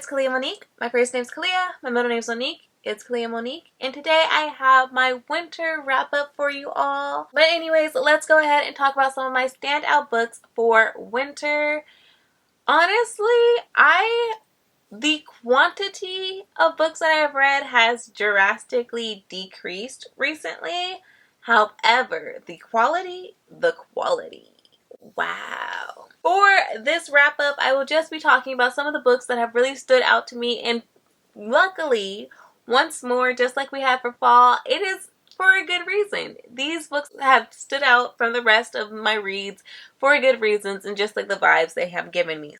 it's Kalia Monique. My first name's Kalia, my middle name's Monique. It's Kalia Monique, and today I have my winter wrap-up for you all. But anyways, let's go ahead and talk about some of my standout books for winter. Honestly, the quantity of books that I've read has drastically decreased recently. However, the quality, wow. For this wrap-up, I will just be talking about some of the books that have really stood out to me, and luckily, once more, just like we had for fall, it is for a good reason. These books have stood out from the rest of my reads for good reasons and just like the vibes they have given me.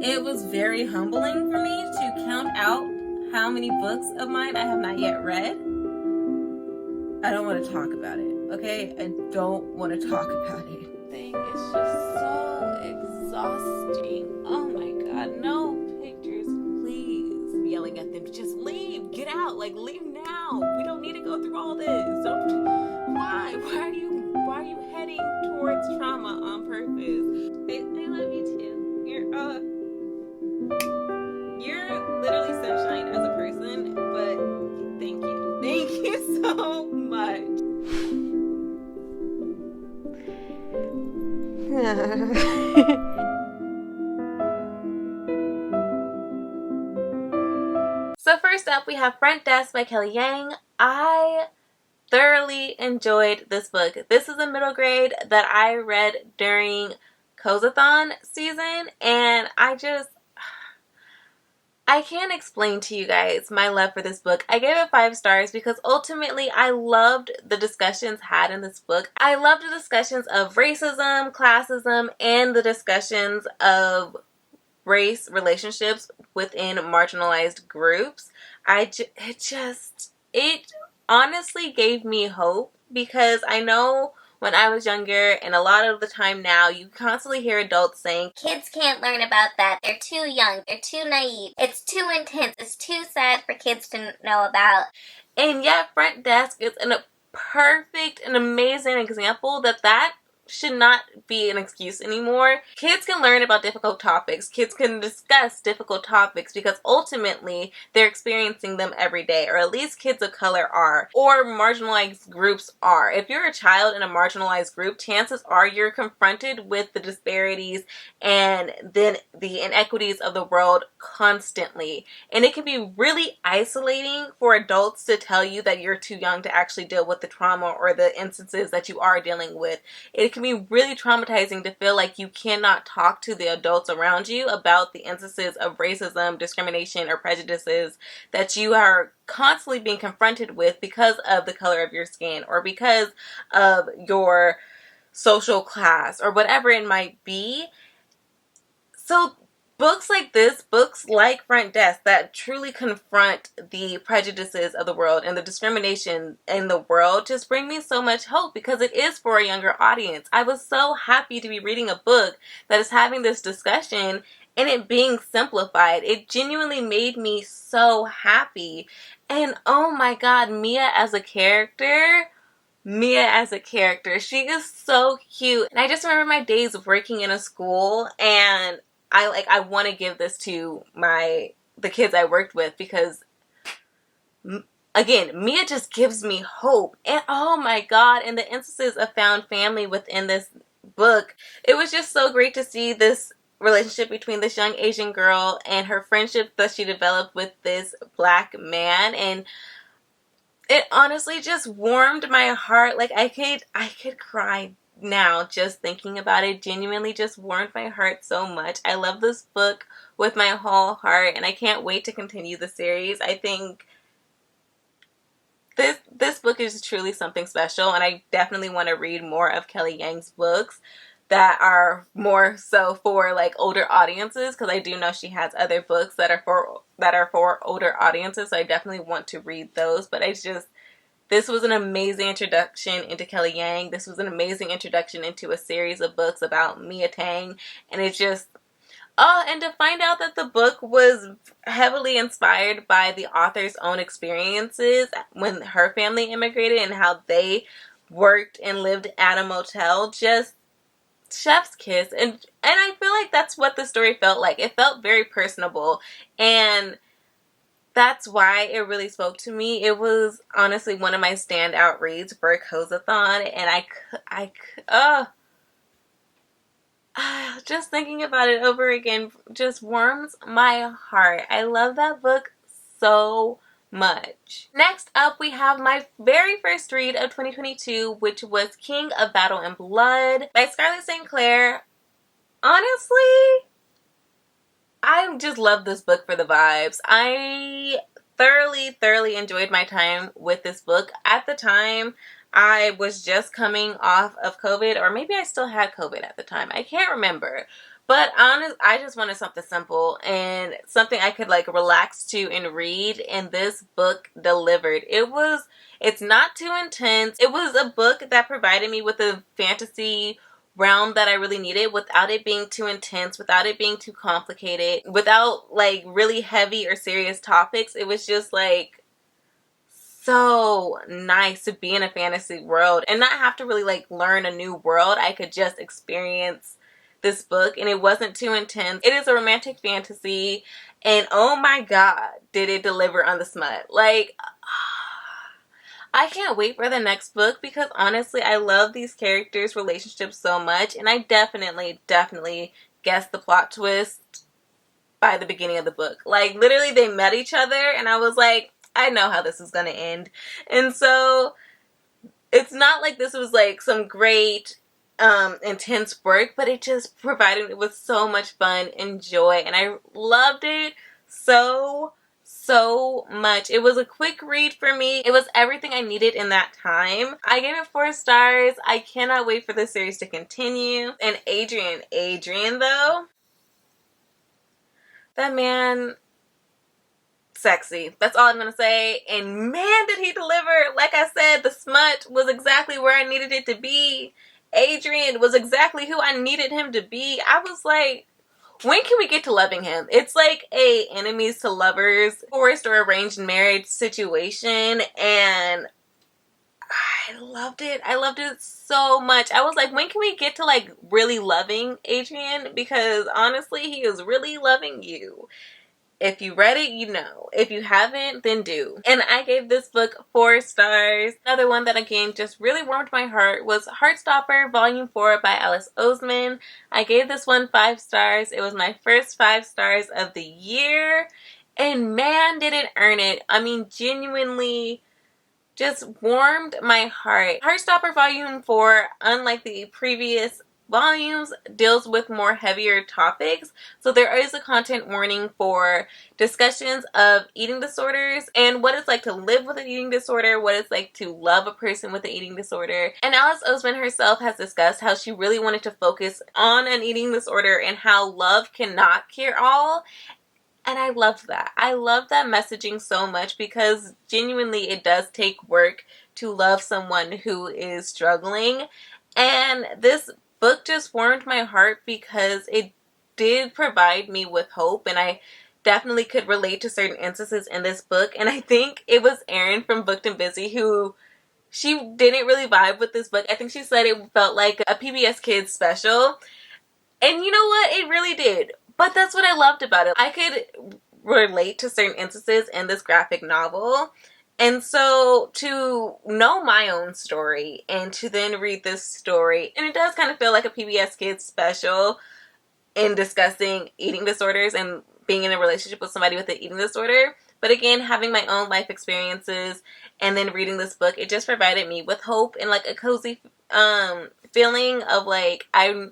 It was very humbling for me to count out how many books of mine I have not yet read. I don't want to talk about it, okay? I don't want to talk about it. Thing is just so exhausting. Oh my god, no pictures, please. I'm yelling at them to just leave, get out, like leave now. We don't need to go through all this. Why? Why are you heading towards trauma on purpose? I love you too. You're literally sunshine as a person, but thank you. Thank you so much. So first up, we have Front Desk by Kelly Yang. I thoroughly enjoyed this book. This is a middle grade that I read during Cozathon season, and I can't explain to you guys my love for this book. I gave it 5 stars because ultimately I loved the discussions had in this book. I loved the discussions of racism, classism, and the discussions of race relationships within marginalized groups. It honestly gave me hope, because I know when I was younger, and a lot of the time now, you constantly hear adults saying, kids can't learn about that. They're too young. They're too naive. It's too intense. It's too sad for kids to know about. And yet Front Desk is a perfect and amazing example that should not be an excuse anymore. Kids can learn about difficult topics. Kids can discuss difficult topics because ultimately they're experiencing them every day, or at least kids of color are, or marginalized groups are. If you're a child in a marginalized group, chances are you're confronted with the disparities and then the inequities of the world constantly. And it can be really isolating for adults to tell you that you're too young to actually deal with the trauma or the instances that you are dealing with. It can be really traumatizing to feel like you cannot talk to the adults around you about the instances of racism, discrimination, or prejudices that you are constantly being confronted with because of the color of your skin or because of your social class or whatever it might be. So books like this, books like Front Desk that truly confront the prejudices of the world and the discrimination in the world just bring me so much hope, because it is for a younger audience. I was so happy to be reading a book that is having this discussion and it being simplified. It genuinely made me so happy. And oh my god, Mia as a character, she is so cute. And I just remember my days of working in a school, and I want to give this to the kids I worked with, because again, Mia just gives me hope. And oh my god, and the instances of found family within this book, it was just so great to see this relationship between this young Asian girl and her friendship that she developed with this black man. And it honestly just warmed my heart. Like I could cry now just thinking about it. Genuinely just warmed my heart so much. I love this book with my whole heart, and I can't wait to continue the series. I think this book is truly something special, and I definitely want to read more of Kelly Yang's books that are more so for like older audiences, because I do know she has other books that are for older audiences, so I definitely want to read those. But this was an amazing introduction into Kelly Yang. This was an amazing introduction into a series of books about Mia Tang, and it just and to find out that the book was heavily inspired by the author's own experiences when her family immigrated and how they worked and lived at a motel, just chef's kiss, and I feel like that's what the story felt like. It felt very personable, and that's why it really spoke to me. It was honestly one of my standout reads for a Cozathon, and just thinking about it over again just warms my heart. I love that book so much. Next up, we have my very first read of 2022, which was King of Battle and Blood by Scarlett St. Clair. Honestly, I just love this book for the vibes. I thoroughly enjoyed my time with this book. At the time, I was just coming off of COVID, or maybe I still had COVID at the time. I can't remember. But I just wanted something simple and something I could like relax to and read, and this book delivered. It's not too intense. It was a book that provided me with a fantasy realm that I really needed without it being too intense, without it being too complicated, without like really heavy or serious topics. It was just like so nice to be in a fantasy world and not have to really like learn a new world. I could just experience this book, and it wasn't too intense. It is a romantic fantasy, and oh my god, did it deliver on the smut. Like, I can't wait for the next book because honestly, I love these characters' relationships so much, and I definitely guessed the plot twist by the beginning of the book. Like, literally, they met each other, and I was like, I know how this is going to end. And so, it's not like this was like some great intense work, but it just provided me with so much fun and joy, and I loved it so much. It was a quick read for me. It was everything I needed in that time. I gave it 4 stars. I cannot wait for the series to continue. And Adrian though, that man, sexy. That's all I'm gonna say. And man, did he deliver. Like I said, the smut was exactly where I needed it to be. Adrian was exactly who I needed him to be. I was like, when can we get to loving him? It's like a enemies to lovers, forced or arranged marriage situation, and I loved it. I loved it so much. I was like, when can we get to like really loving Adrian? Because honestly, he is really loving you. If you read it, you know. If you haven't, then do. And I gave this book 4 stars. Another one that again just really warmed my heart was Heartstopper Volume 4 by Alice Oseman. I gave this one 5 stars. It was my first 5 stars of the year. And man, did it earn it. I mean, genuinely just warmed my heart. Heartstopper Volume 4, unlike the previous volumes, deals with more heavier topics. So there is a content warning for discussions of eating disorders and what it's like to live with an eating disorder, what it's like to love a person with an eating disorder. And Alice Oseman herself has discussed how she really wanted to focus on an eating disorder and how love cannot cure all. And I love that. I love that messaging so much because genuinely it does take work to love someone who is struggling. And this book just warmed my heart because it did provide me with hope, and I definitely could relate to certain instances in this book. And I think it was Erin from Booked and Busy who, she didn't really vibe with this book. I think she said it felt like a PBS Kids special. And you know what? It really did. But that's what I loved about it. I could relate to certain instances in this graphic novel. And so to know my own story and to then read this story, and it does kind of feel like a PBS Kids special in discussing eating disorders and being in a relationship with somebody with an eating disorder. But again, having my own life experiences and then reading this book, it just provided me with hope and like a cozy feeling of like, I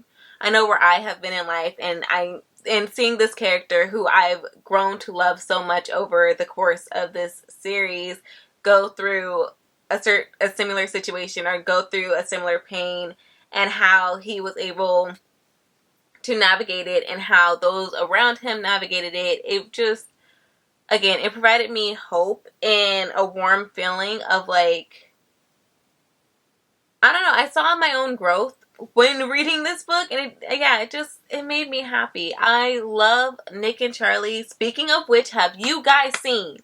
know where I have been in life, and seeing this character who I've grown to love so much over the course of this series go through a similar situation or go through a similar pain, and how he was able to navigate it and how those around him navigated it. It just, again, it provided me hope and a warm feeling of like, I don't know, I saw my own growth when reading this book, and it made me happy. I love Nick and Charlie. Speaking of which, have you guys seen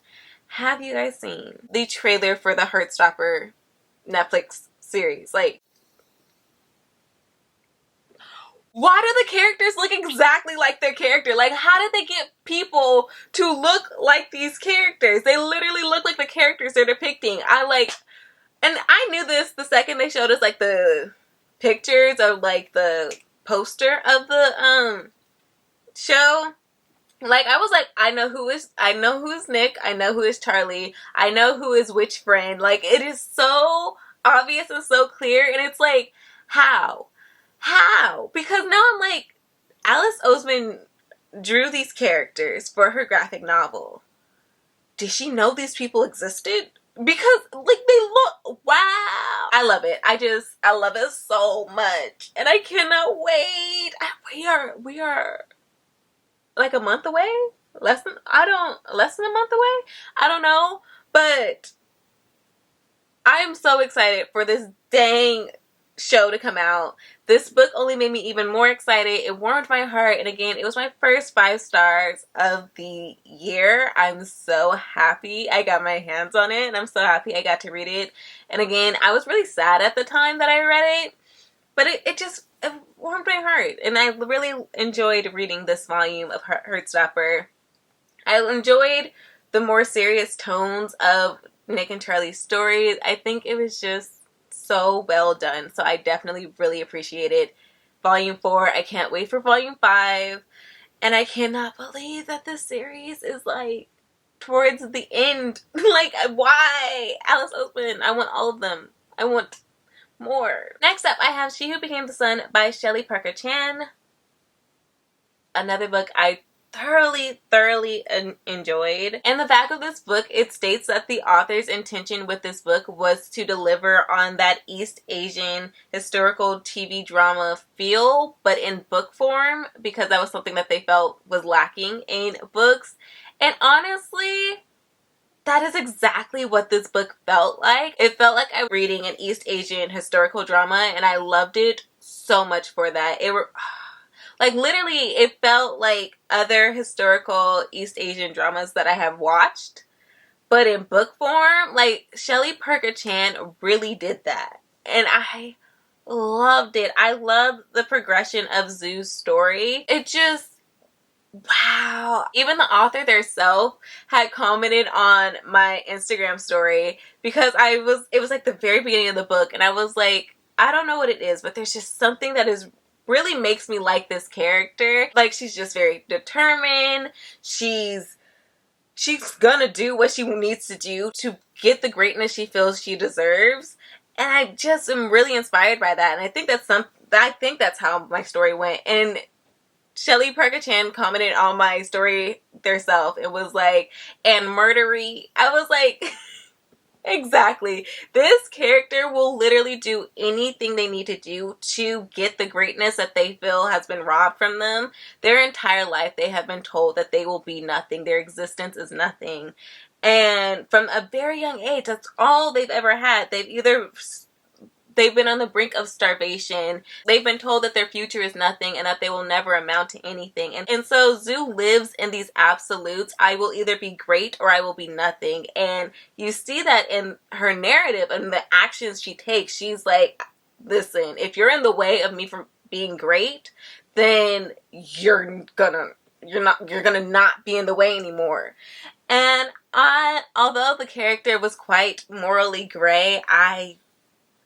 the trailer for the Heartstopper Netflix series? Like, why do the characters look exactly like their character? Like, how did they get people to look like these characters? They literally look like the characters they're depicting. And I knew this the second they showed us, like, the pictures of, like, the poster of the, show. Like, I was like, I know who is Nick, I know who is Charlie, I know who is which friend. Like, it is so obvious and so clear, and it's like, how? Because now I'm like, Alice Oseman drew these characters for her graphic novel. Did she know these people existed? Because, like, they look, wow. I love it. I love it so much. And I cannot wait. We are like a month away? Less than a month away? I don't know. But I am so excited for this dang show to come out. This book only made me even more excited. It warmed my heart, and again, it was my first 5 stars of the year. I'm so happy I got my hands on it, and I'm so happy I got to read it. And again, I was really sad at the time that I read it, but it warmed my heart, and I really enjoyed reading this volume of Heartstopper. I enjoyed the more serious tones of Nick and Charlie's stories. I think it was just so well done. So I definitely really appreciated Volume 4. I can't wait for Volume 5. And I cannot believe that this series is, like, towards the end. Like, why? Alice Oseman. I want all of them. I want more. Next up, I have She Who Became the Sun by Shelley Parker Chan. Another book I thoroughly enjoyed. In the back of this book, it states that the author's intention with this book was to deliver on that East Asian historical TV drama feel, but in book form, because that was something that they felt was lacking in books. And honestly, that is exactly what this book felt like. It felt like I was reading an East Asian historical drama, and I loved it so much for that. Like, literally, it felt like other historical East Asian dramas that I have watched, but in book form. Like, Shelley Parker Chan really did that. And I loved it. I loved the progression of Zoo's story. It just, wow. Even the author herself had commented on my Instagram story, because it was like the very beginning of the book, and I was like, I don't know what it is, but there's just something that really makes me like this character. Like, she's just very determined. She's gonna do what she needs to do to get the greatness she feels she deserves. And I just am really inspired by that. And I think that's how my story went. And Shelley Parker Chan commented on my story herself. It was like, and murdery. I was like, exactly. This character will literally do anything they need to do to get the greatness that they feel has been robbed from them. Their entire life, they have been told that they will be nothing. Their existence is nothing. And from a very young age, that's all they've ever had. They've been on the brink of starvation. They've been told that their future is nothing and that they will never amount to anything. And so Zoo lives in these absolutes. I will either be great or I will be nothing. And you see that in her narrative and the actions she takes. She's like, listen, if you're in the way of me from being great, then you're gonna not be in the way anymore. And although the character was quite morally gray, I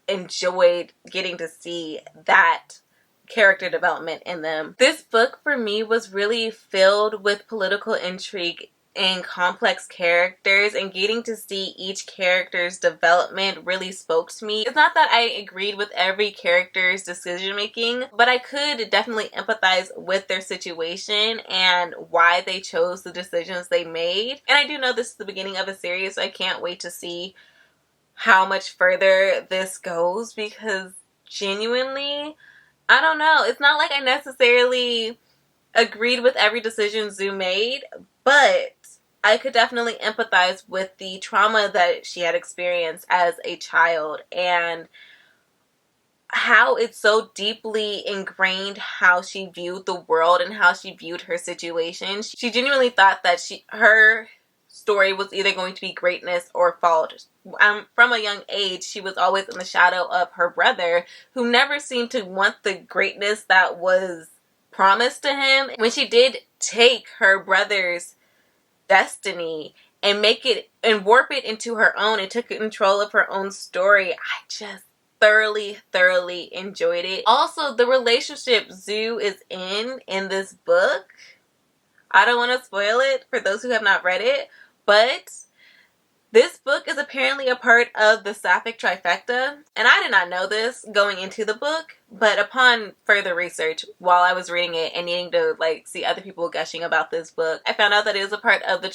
enjoyed getting to see that character development in them. This book for me was really filled with political intrigue and complex characters, and getting to see each character's development really spoke to me. It's not that I agreed with every character's decision making, but I could definitely empathize with their situation and why they chose the decisions they made. And I do know this is the beginning of a series, so I can't wait to see how much further this goes, because genuinely, I don't know. It's not like I necessarily agreed with every decision Zoo made, but I could definitely empathize with the trauma that she had experienced as a child and how it's so deeply ingrained how she viewed the world and how she viewed her situation. She genuinely thought that her story was either going to be greatness or fault. From a young age, she was always in the shadow of her brother, who never seemed to want the greatness that was promised to him. When she did take her brother's destiny and make it and warp it into her own and took control of her own story, I just thoroughly enjoyed it. Also, the relationship Zoo is in this book, I don't want to spoil it for those who have not read it, but this book is apparently a part of the Sapphic trifecta, and I did not know this going into the book, but upon further research while I was reading it and needing to see other people gushing about this book, I found out that it is a part of the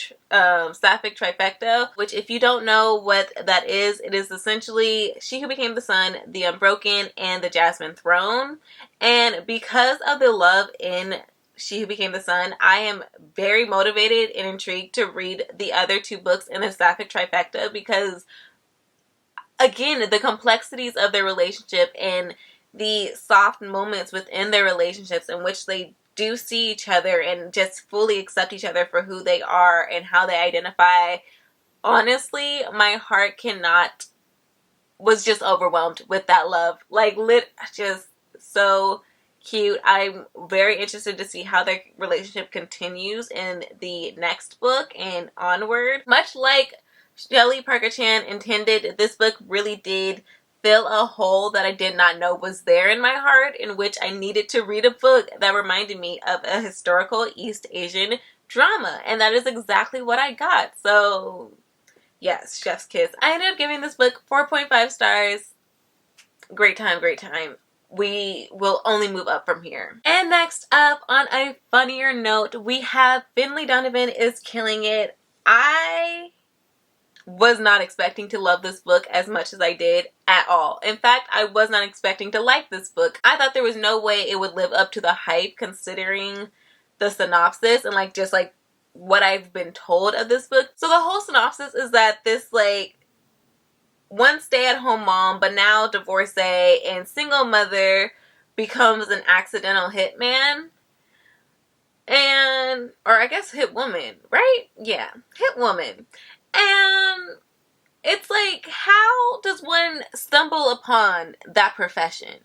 Sapphic trifecta, which, if you don't know what that is, it is essentially She Who Became the Sun, The Unbroken, and The Jasmine Throne. And because of the love in She Who Became the Sun, I am very motivated and intrigued to read the other two books in the Sapphic trifecta, because, again, the complexities of their relationship and the soft moments within their relationships in which they do see each other and just fully accept each other for who they are and how they identify. Honestly, my heart was just overwhelmed with that love. Just so cute. I'm very interested to see how their relationship continues in the next book and onward. Much like Shelley Parker Chan intended, this book really did fill a hole that I did not know was there in my heart, in which I needed to read a book that reminded me of a historical East Asian drama, and that is exactly what I got. So yes, chef's kiss. I ended up giving this book 4.5 stars. Great time. We will only move up from here. And next up, on a funnier note, we have Finlay Donovan is Killing It. I was not expecting to love this book as much as I did at all. In fact, I was not expecting to like this book. I thought there was no way it would live up to the hype, considering the synopsis and what I've been told of this book. So the whole synopsis is that this one stay-at-home mom, but now divorcee and single mother, becomes an accidental hitman. Or I guess hit woman, right? Yeah, hit woman. And it's how does one stumble upon that profession?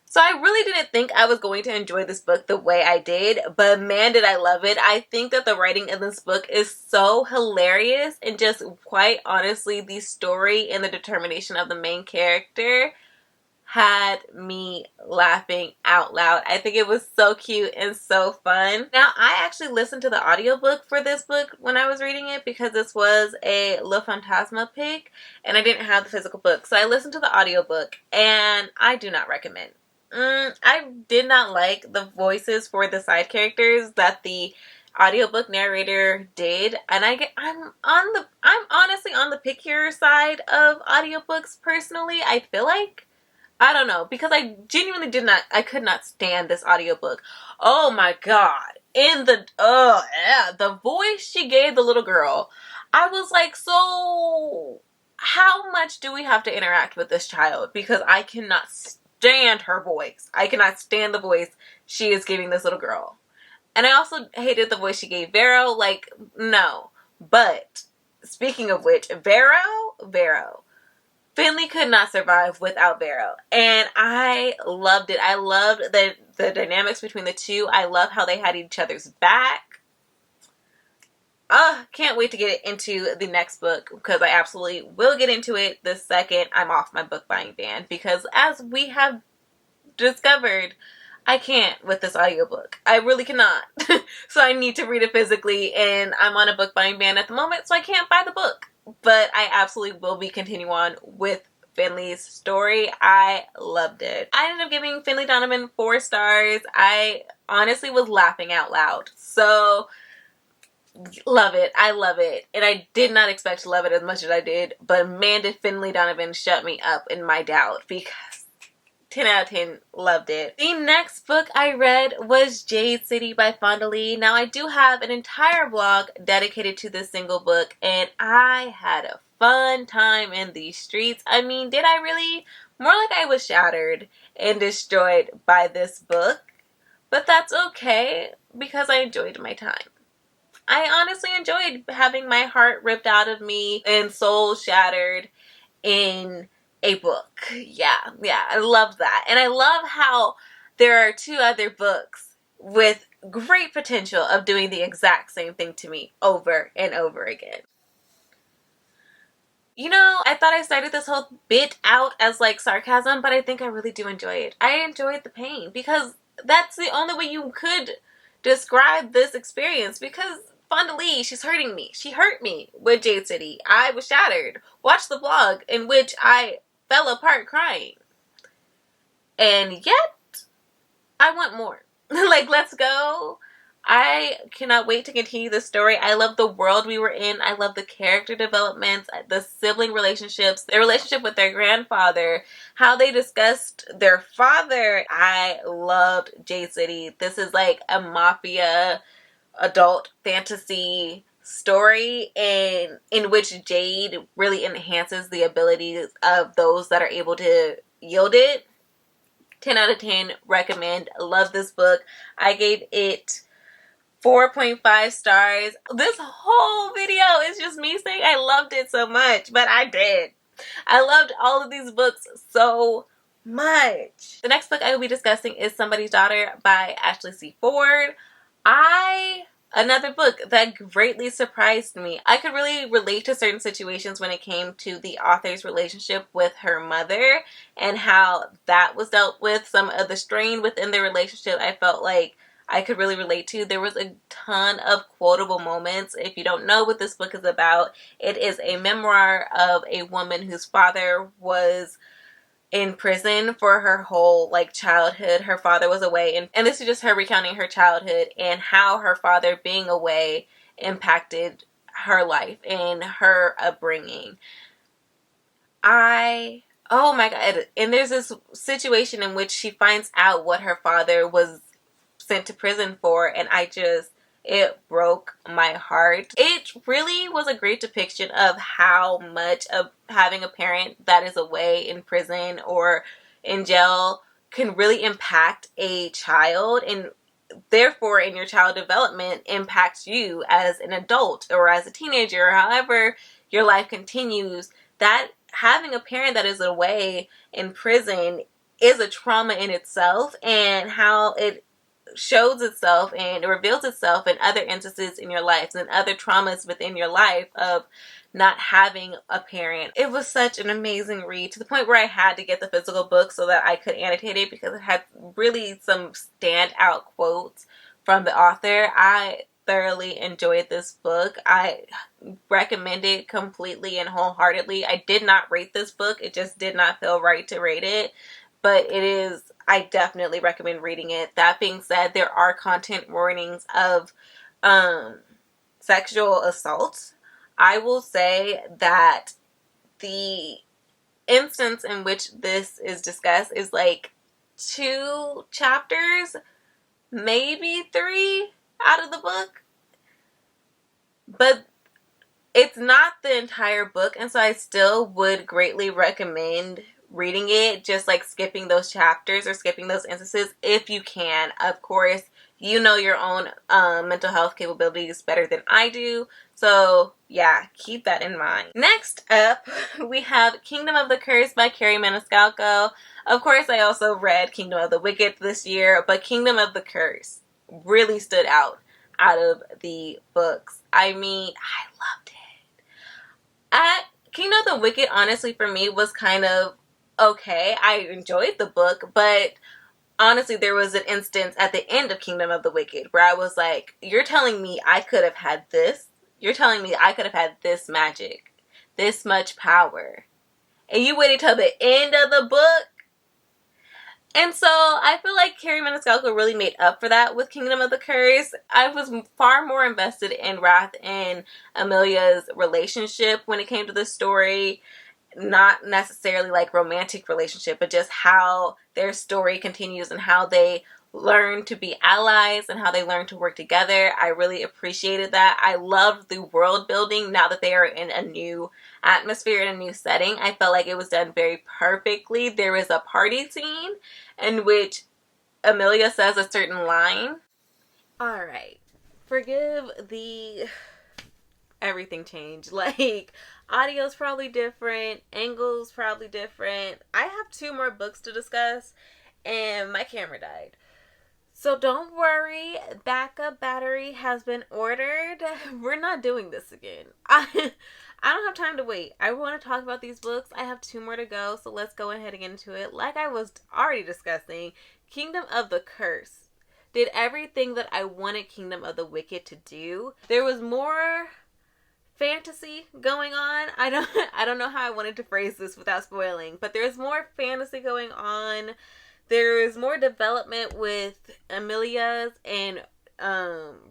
So I really didn't think I was going to enjoy this book the way I did, but man, did I love it. I think that the writing in this book is so hilarious, and just quite honestly, the story and the determination of the main character had me laughing out loud. I think it was so cute and so fun. Now, I actually listened to the audiobook for this book when I was reading it, because this was a Le Fantasma pick and I didn't have the physical book. So I listened to the audiobook, and I do not recommend. I did not like the voices for the side characters that the audiobook narrator did, and I'm honestly on the pickier side of audiobooks personally. I feel I don't know, because I genuinely could not stand this audiobook. Oh my god. The voice she gave the little girl, I was so how much do we have to interact with this child? Because I cannot stand her voice. I cannot stand the voice she is giving this little girl. And I also hated the voice she gave Vero. No. But speaking of which, Vero. Finlay could not survive without Vero. And I loved it. I loved the dynamics between the two. I love how they had each other's back. Can't wait to get into the next book, because I absolutely will get into it the second I'm off my book buying ban, because as we have discovered, I can't with this audiobook. I really cannot. So I need to read it physically, and I'm on a book buying ban at the moment, so I can't buy the book. But I absolutely will be continuing on with Finlay's story. I loved it. I ended up giving Finlay Donovan 4 stars. I honestly was laughing out loud. So love it. I love it. And I did not expect to love it as much as I did. But man, did Finlay Donovan shut me up in my doubt, because 10 out of 10, loved it. The next book I read was Jade City by Finlay. Now, I do have an entire blog dedicated to this single book, and I had a fun time in these streets. I mean, did I really? More like I was shattered and destroyed by this book. But that's okay, because I enjoyed my time. I honestly enjoyed having my heart ripped out of me and soul shattered in a book. Yeah, I love that. And I love how there are 2 other books with great potential of doing the exact same thing to me over and over again. You know, I thought I started this whole bit out as like sarcasm, but I think I really do enjoy it. I enjoyed the pain because that's the only way you could describe this experience, because Fonda Lee, she's hurting me. She hurt me with Jade City. I was shattered. Watch the vlog in which I fell apart crying. And yet, I want more. Like, let's go. I cannot wait to continue the story. I love the world we were in. I love the character developments, the sibling relationships, their relationship with their grandfather, how they discussed their father. I loved Jade City. This is like a mafia adult fantasy story in which Jade really enhances the abilities of those that are able to yield it. 10 out of 10, recommend. Love this book. I gave it 4.5 stars. This whole video is just me saying I loved it so much, but I did. I loved all of these books so much. The next book I will be discussing is Somebody's Daughter by Ashley C. Ford. Another book that greatly surprised me. I could really relate to certain situations when it came to the author's relationship with her mother and how that was dealt with. Some of the strain within their relationship I felt like I could really relate to. There was a ton of quotable moments. If you don't know what this book is about, it is a memoir of a woman whose father was in prison for her whole like childhood. Her father was away, and this is just her recounting her childhood and how her father being away impacted her life and her upbringing. Oh my god. And there's this situation in which she finds out what her father was sent to prison for, and it broke my heart. It really was a great depiction of how much of having a parent that is away in prison or in jail can really impact a child, and therefore in your child development impacts you as an adult or as a teenager or however your life continues. That having a parent that is away in prison is a trauma in itself, and how it shows itself and reveals itself in other instances in your life and other traumas within your life of not having a parent. It was such an amazing read, to the point where I had to get the physical book so that I could annotate it, because it had really some standout quotes from the author. I thoroughly enjoyed this book. I recommend it completely and wholeheartedly. I did not rate this book. It just did not feel right to rate it. But I definitely recommend reading it. That being said, there are content warnings of sexual assault. I will say that the instance in which this is discussed is like 2 chapters, maybe 3 out of the book. But it's not the entire book, and so I still would greatly recommend reading it, just like skipping those chapters or skipping those instances if you can. Of course, you know your own mental health capabilities better than I do, so yeah, keep that in mind. Next up, we have Kingdom of the Curse by Carrie Maniscalco. Of course, I also read Kingdom of the Wicked this year, but Kingdom of the Curse really stood out of the books. I mean, I loved it. Kingdom of the Wicked, honestly, for me, was kind of okay. I enjoyed the book, but honestly, there was an instance at the end of Kingdom of the Wicked where I was like, you're telling me I could have had this? You're telling me I could have had this magic, this much power, and you waited till the end of the book? And so I feel like Carrie Maniscalco really made up for that with Kingdom of the Curse. I was far more invested in Wrath and Amelia's relationship when it came to the story. Not necessarily like romantic relationship, but just how their story continues and how they learn to be allies and how they learn to work together. I really appreciated that. I loved the world building now that they are in a new atmosphere, in a new setting. I felt like it was done very perfectly. There is a party scene in which Amelia says a certain line. Alright. forgive the everything changed. Like, audio's probably different, angles probably different. I have 2 more books to discuss, and my camera died. So don't worry, backup battery has been ordered. We're not doing this again. I don't have time to wait. I want to talk about these books. I have 2 more to go, so let's go ahead and get into it. Like I was already discussing, Kingdom of the Curse did everything that I wanted Kingdom of the Wicked to do. There was more fantasy going on. I don't know how I wanted to phrase this without spoiling, but there's more fantasy going on. There's more development with Amelia's and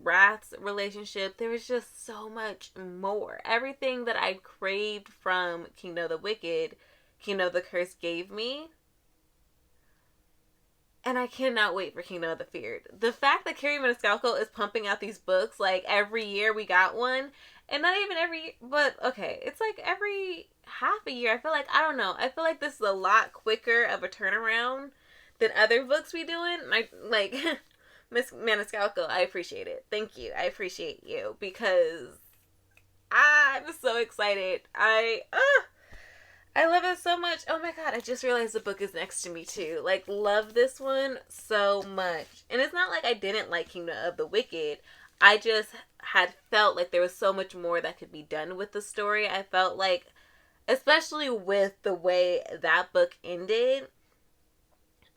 Wrath's relationship. There was just so much more. Everything that I craved from Kingdom of the Wicked, Kingdom of the Curse gave me. And I cannot wait for Kingdom of the Feared. The fact that Carrie Maniscalco is pumping out these books, like, every year we got one. And not even every, but, okay, it's like every half a year. I feel like, I don't know. I feel like this is a lot quicker of a turnaround than other books we doing. Like, Miss Maniscalco, I appreciate it. Thank you. I appreciate you. Because I'm so excited. I love it so much. Oh my god, I just realized the book is next to me too. Like, love this one so much. And it's not like I didn't like Kingdom of the Wicked. I just had felt like there was so much more that could be done with the story. I felt like, especially with the way that book ended,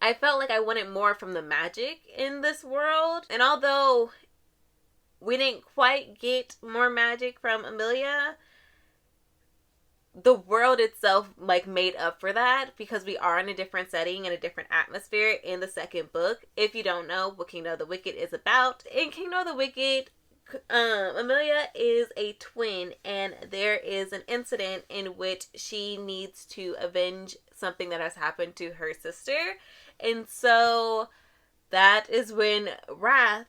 I felt like I wanted more from the magic in this world. And although we didn't quite get more magic from Amelia, the world itself, like, made up for that, because we are in a different setting and a different atmosphere in the second book. If you don't know what Kingdom of the Wicked is about, in Kingdom of the Wicked, Amelia is a twin, and there is an incident in which she needs to avenge something that has happened to her sister. And so that is when Wrath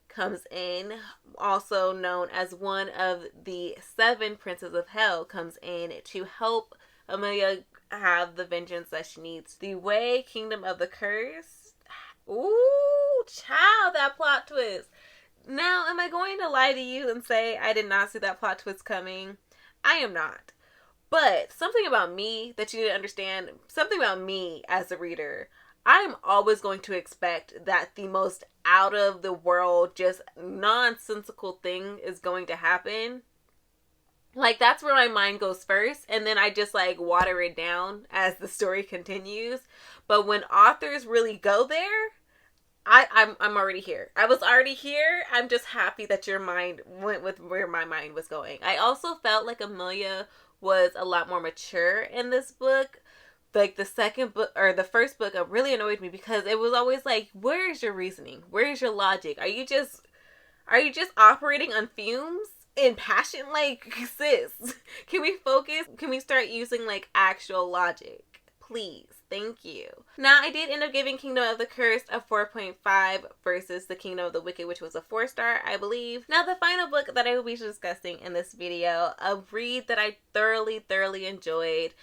comes in, also known as one of the 7 princes of hell, comes in to help Amelia have the vengeance that she needs. The way Kingdom of the Curse, ooh, child, that plot twist. Now, am I going to lie to you and say I did not see that plot twist coming? I am not. But something about me that you didn't understand, something about me as a reader, I'm always going to expect that the most out of the world, just nonsensical thing is going to happen. Like, that's where my mind goes first, and then I just, like, water it down as the story continues. But when authors really go there, I'm already here. I was already here. I'm just happy that your mind went with where my mind was going. I also felt like Amelia was a lot more mature in this book. Like, the second book, or the first book, really annoyed me because it was always like, where is your reasoning? Where is your logic? Are you just operating on fumes and passion? Like, sis, can we focus? Can we start using, like, actual logic? Please. Thank you. Now, I did end up giving Kingdom of the Curse a 4.5 versus the Kingdom of the Wicked, which was a 4-star, I believe. Now, the final book that I will be discussing in this video, a read that I thoroughly enjoyed,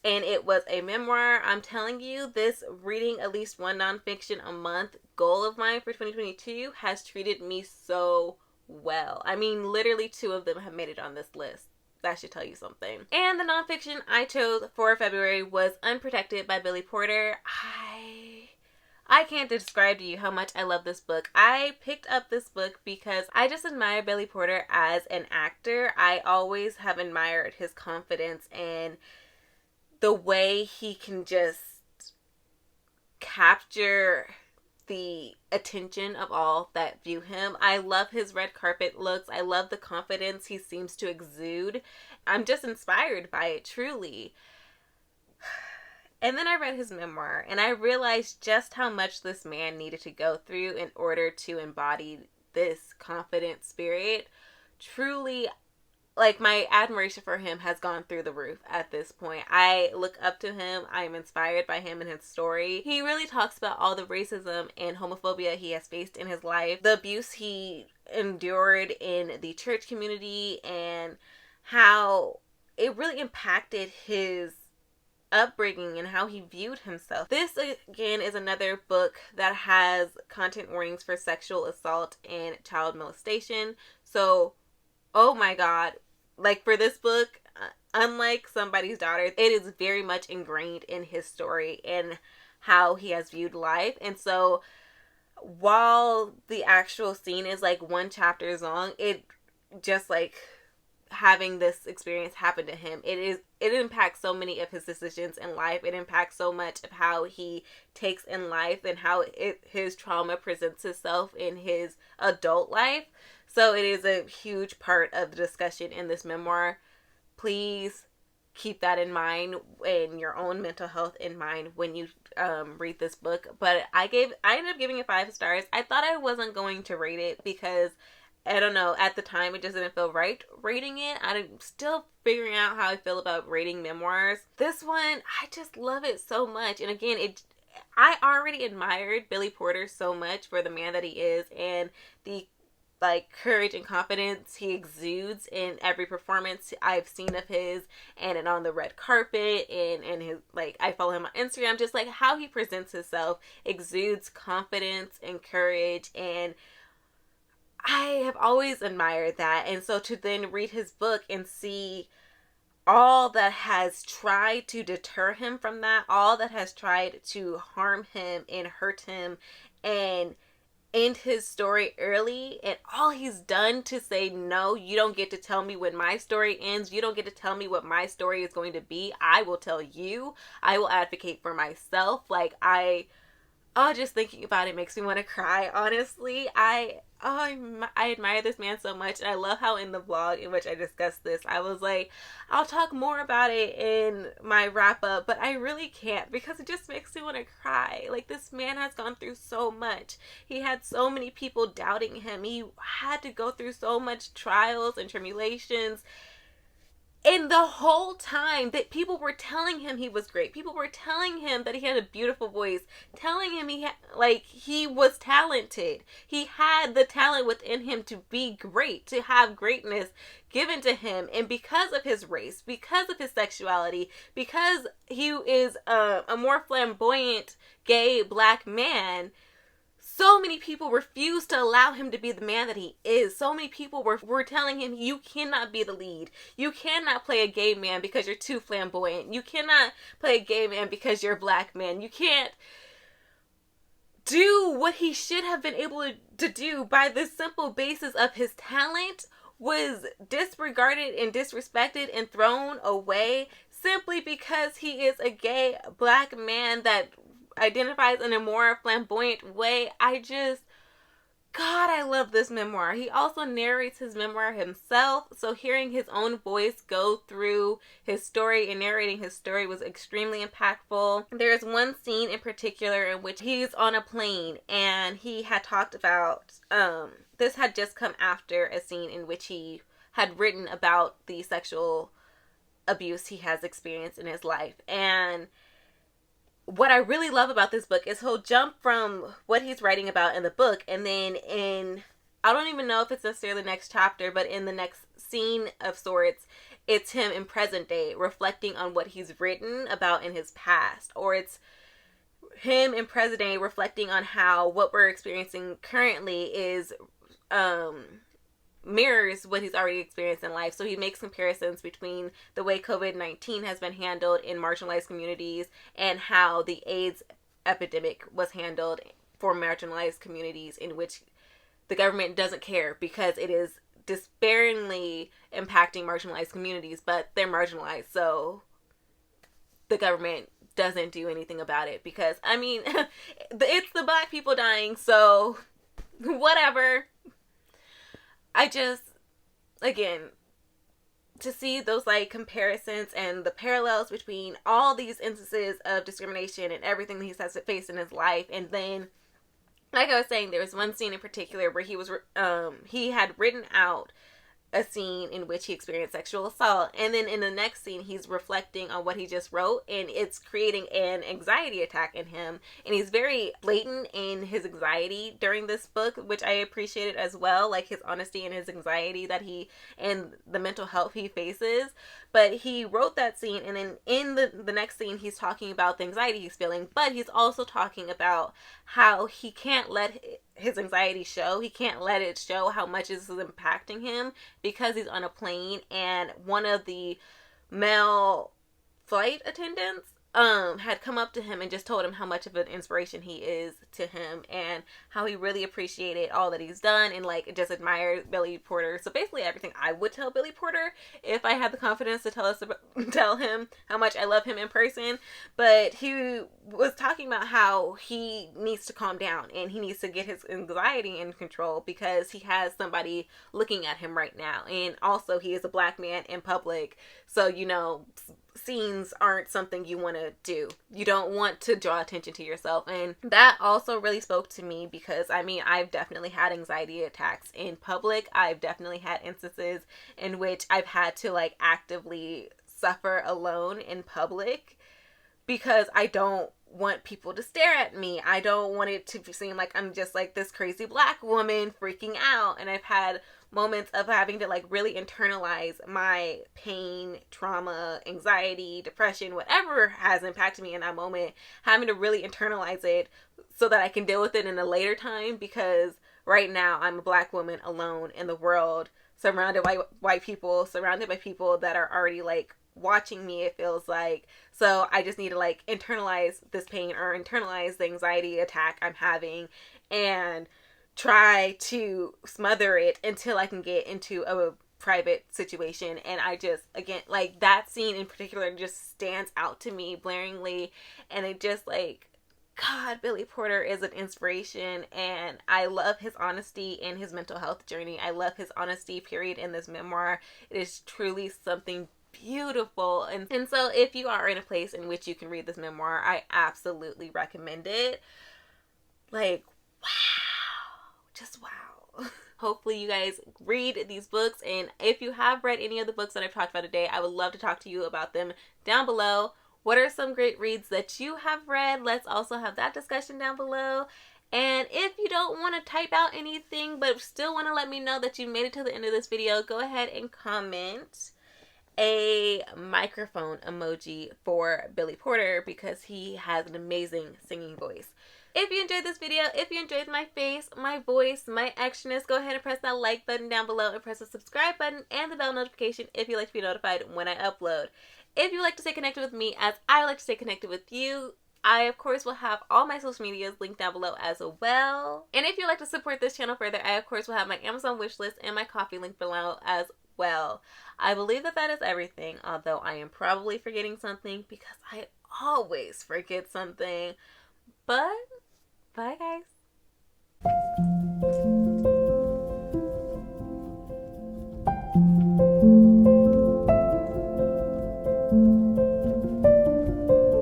and it was a memoir. I'm telling you, this reading at least one nonfiction a month goal of mine for 2022 has treated me so well. I mean, literally 2 of them have made it on this list. That should tell you something. And the nonfiction I chose for February was Unprotected by Billy Porter. I can't describe to you how much I love this book. I picked up this book because I just admire Billy Porter as an actor. I always have admired his confidence and the way he can just capture the attention of all that view him. I love his red carpet looks. I love the confidence he seems to exude. I'm just inspired by it, truly. And then I read his memoir, and I realized just how much this man needed to go through in order to embody this confident spirit. Truly, like, my admiration for him has gone through the roof at this point. I look up to him. I am inspired by him and his story. He really talks about all the racism and homophobia he has faced in his life, the abuse he endured in the church community, and how it really impacted his upbringing and how he viewed himself. This, again, is another book that has content warnings for sexual assault and child molestation. So, oh my God. Like, for this book, unlike Somebody's Daughter, it is very much ingrained in his story and how he has viewed life. And so, while the actual scene is like 1 chapter long, it just like having this experience happen to him, it impacts so many of his decisions in life. It impacts so much of how he takes in life and how his trauma presents itself in his adult life. So it is a huge part of the discussion in this memoir. Please keep that in mind and your own mental health in mind when you read this book. But I ended up giving it 5 stars. I thought I wasn't going to rate it because, I don't know, at the time it just didn't feel right rating it. I'm still figuring out how I feel about rating memoirs. This one, I just love it so much. And again, I already admired Billy Porter so much for the man that he is and the like courage and confidence he exudes in every performance I've seen of his, and on the red carpet, and his, like, I follow him on Instagram, just like how he presents himself exudes confidence and courage, and I have always admired that. And so to then read his book and see all that has tried to deter him from that, all that has tried to harm him and hurt him and end his story early, and all he's done to say, no, you don't get to tell me when my story ends. You don't get to tell me what my story is going to be. I will tell you. I will advocate for myself. Like, just thinking about it makes me want to cry, honestly. I admire this man so much, and I love how in the vlog in which I discussed this, I was like, I'll talk more about it in my wrap up, but I really can't because it just makes me want to cry. Like, this man has gone through so much. He had so many people doubting him. He had to go through so much trials and tribulations. And the whole time that people were telling him he was great, people were telling him that he had a beautiful voice, telling him he was talented. He had the talent within him to be great, to have greatness given to him. And because of his race, because of his sexuality, because he is a more flamboyant gay black man, so many people refused to allow him to be the man that he is. So many people were telling him, you cannot be the lead. You cannot play a gay man because you're too flamboyant. You cannot play a gay man because you're a black man. You can't do what he should have been able to do by the simple basis of his talent was disregarded and disrespected and thrown away simply because he is a gay black man that identifies in a more flamboyant way. God, I love this memoir. He also narrates his memoir himself, so hearing his own voice go through his story and narrating his story was extremely impactful. There's one scene in particular in which he's on a plane, and he had talked about, this had just come after a scene in which he had written about the sexual abuse he has experienced in his life. And what I really love about this book is he'll jump from what he's writing about in the book, and then I don't even know if it's necessarily the next chapter, but in the next scene of sorts, it's him in present day reflecting on what he's written about in his past, or it's him in present day reflecting on how what we're experiencing currently is mirrors what he's already experienced in life. So he makes comparisons between the way COVID-19 has been handled in marginalized communities and how the AIDS epidemic was handled for marginalized communities, in which the government doesn't care because it is despairingly impacting marginalized communities, but they're marginalized, so the government doesn't do anything about it because, I mean, it's the black people dying, so whatever. I just, again, to see those like comparisons and the parallels between all these instances of discrimination and everything that he's had to face in his life. And then, like I was saying, there was one scene in particular where he had written out a scene in which he experienced sexual assault, and then in the next scene he's reflecting on what he just wrote, and it's creating an anxiety attack in him, and he's very blatant in his anxiety during this book, which I appreciated as well, like his honesty and his anxiety that he and the mental health he faces. But he wrote that scene, and then in the next scene he's talking about the anxiety he's feeling, but he's also talking about how he can't let his anxiety show. He can't let it show how much this is impacting him, because he's on a plane, and one of the male flight attendants had come up to him and just told him how much of an inspiration he is to him, and how he really appreciated all that he's done, and like just admired Billy Porter. So basically everything I would tell Billy Porter if I had the confidence to tell him how much I love him in person. But he was talking about how he needs to calm down and he needs to get his anxiety in control, because he has somebody looking at him right now, and also he is a black man in public, so you know, scenes aren't something you want to do. You don't want to draw attention to yourself. And that also really spoke to me, because I mean, I've definitely had anxiety attacks in public. I've definitely had instances in which I've had to like actively suffer alone in public, because I don't want people to stare at me. I don't want it to seem like I'm just like this crazy black woman freaking out. And I've had moments of having to like really internalize my pain, trauma, anxiety, depression, whatever has impacted me in that moment, having to really internalize it so that I can deal with it in a later time, because right now I'm a black woman alone in the world, surrounded by white people, surrounded by people that are already like watching me, it feels like. So I just need to like internalize this pain, or internalize the anxiety attack I'm having, and try to smother it until I can get into a private situation. And I just, again, like that scene in particular just stands out to me blaringly, and it just like, God, Billy Porter is an inspiration, and I love his honesty and his mental health journey. I love his honesty, period, in this memoir. It is truly something beautiful. And so if you are in a place in which you can read this memoir, I absolutely recommend it. Like, wow. Just wow. Hopefully you guys read these books, and if you have read any of the books that I've talked about today, I would love to talk to you about them down below. What are some great reads that you have read? Let's also have that discussion down below. And if you don't want to type out anything but still want to let me know that you made it to the end of this video, go ahead and comment a microphone emoji for Billy Porter, because he has an amazing singing voice. If you enjoyed this video, if you enjoyed my face, my voice, my actionness, go ahead and press that like button down below, and press the subscribe button and the bell notification if you like to be notified when I upload. If you would like to stay connected with me as I like to stay connected with you, I of course will have all my social medias linked down below as well. And if you'd like to support this channel further, I of course will have my Amazon wishlist and my Ko-fi link below as well. I believe that is everything, although I am probably forgetting something, because I always forget something. But bye guys.